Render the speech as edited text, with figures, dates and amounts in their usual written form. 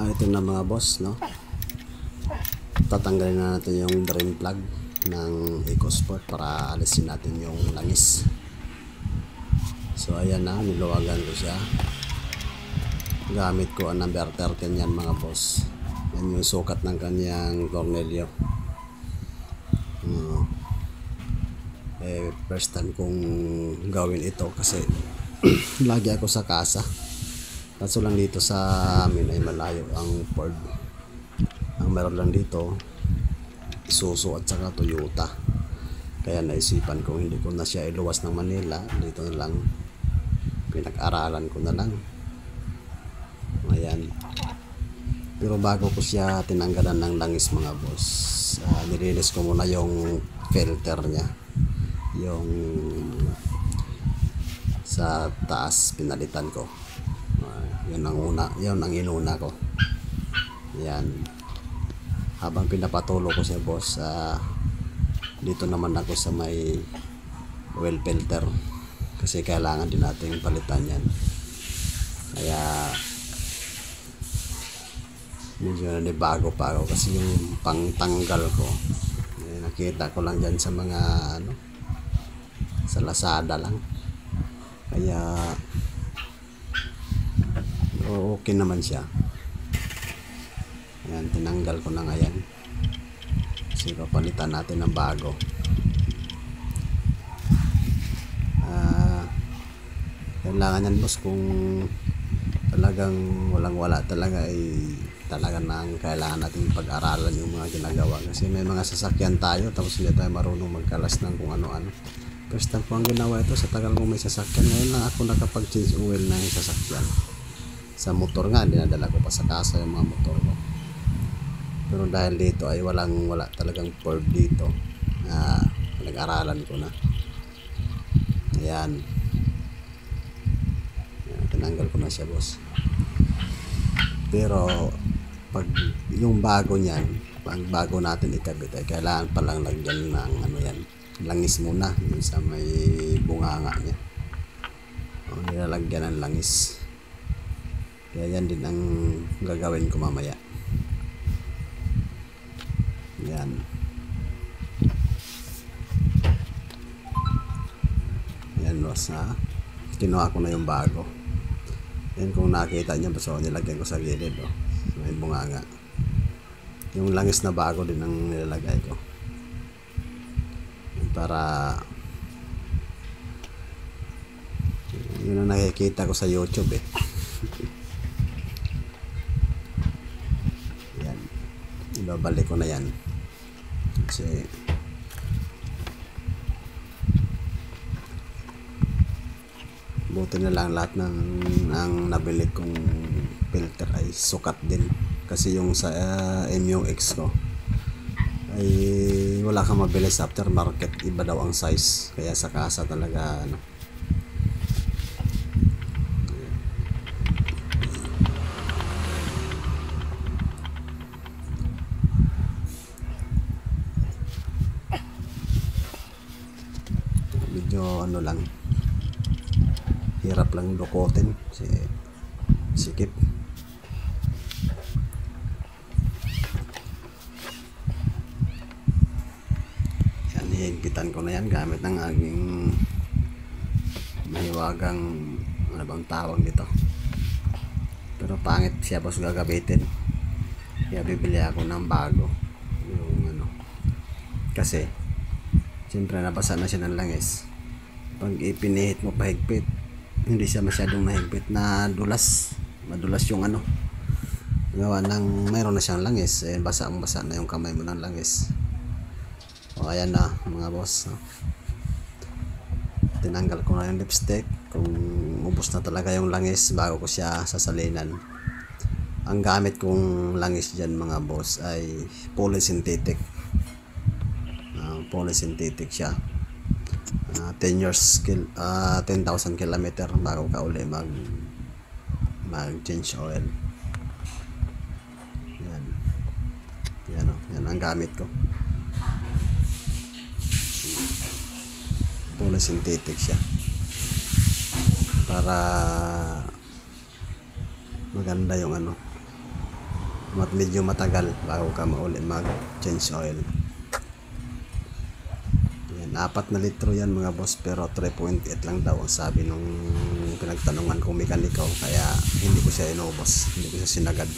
Ito na mga boss, no? Tatanggalin na natin yung drain plug ng EcoSport para alisin natin yung langis. So ayan na, niluwagan ko siya. Gamit ko ang number 13 yan mga boss. Yan yung sukat ng kanyang tornilyo. First time kong gawin ito kasi lagi ako sa kasa. Kaso lang dito sa amin ay malayo ang Ford. Ang meron lang dito Isuzu at saka Toyota. Kaya naisipan ko hindi ko na siya iluwas ng Manila, dito na lang pinag-aralan ko na lang. Ayan. Pero bago ko siya tinanggalan ng langis mga boss, nilinis ko muna yung filter niya, yung sa taas pinalitan ko. Yun ang inuna ko. Yan. Habang pinapatulo ko siya boss, dito naman ako sa may oil filter kasi kailangan din natin palitan yan. Kaya medyo bago pa ako kasi yung pangtanggal ko nakita ko lang dyan sa mga sa Lazada lang. Kaya okay naman siya. Ayan, tinanggal ko na ngayon. Kasi papalitan natin ng bago. Kailangan yan boss, kung talagang walang-wala talaga ay talaga nang kailangan natin pag-aralan yung mga ginagawa. Kasi may mga sasakyan tayo tapos hindi tayo marunong magkalas ng kung ano-ano. First time ko ang ginawa ito sa tagal kong may sasakyan. Ngayon lang ako nakapag-change oil na yung sasakyan. Sa motor nga, dinadala ko pa sa kasa yung mga motor ko. Pero dahil dito ay wala talagang Ford dito. Nag-aralan ko na. Ayan. Tinanggal ko na siya boss. Pero pag yung bago niyan, pag bago natin ikabit ay kailangan palang lagyan ng yan, langis muna yung sa may bunganga niya. Nilalagyan ng langis. Kaya yan din ang gagawin ko mamaya. Yan. Yan boss, kinuha ko na yung bago. Yan, kung nakita niyo, so nilagyan ko sa gilid, may bunganga. Yung langis na bago din ang nilalagay ko para yun ang nakikita ko sa YouTube Yan, ibabalik ko na yan kasi buti na lang lahat ng ang nabili kong filter ay sukat din. Kasi yung sa MUX ko ay wala kang mabili sa aftermarket, iba daw ang size. Kaya sa kasa talaga medyo lang, hirap lang dukotin kasi sikip. Yan, higpitan ko na yan gamit ng aking mahiwagang ano bang tawag dito, pero pangit siya boss gagabitin. Kaya bibili ako ng bago yung kasi siyempre nabasa na siya ng langis. Pag ipinihit mo pahigpit, hindi siya masyadong nahigpit, na madulas yung gawa ng mayroon na siyang langis, basa na yung kamay mo ng langis. O ayan na mga boss, tinanggal ko na yung lipstick. Kung ubos na talaga yung langis bago ko siya sasalinan. Ang gamit kong langis dyan mga boss ay polysynthetic. Polysynthetic siya. 10,000 kilometer bago ka uli mag change oil. Yan ang gamit ko. Polysynthetic siya para maganda yung medyo matagal bago ka mauli mag change oil. Yan, 4 na litro yan mga boss, pero 3.8 lang daw ang sabi nung pinagtanungan kong mekaniko, kaya hindi ko siya inubos, hindi ko siya sinagad.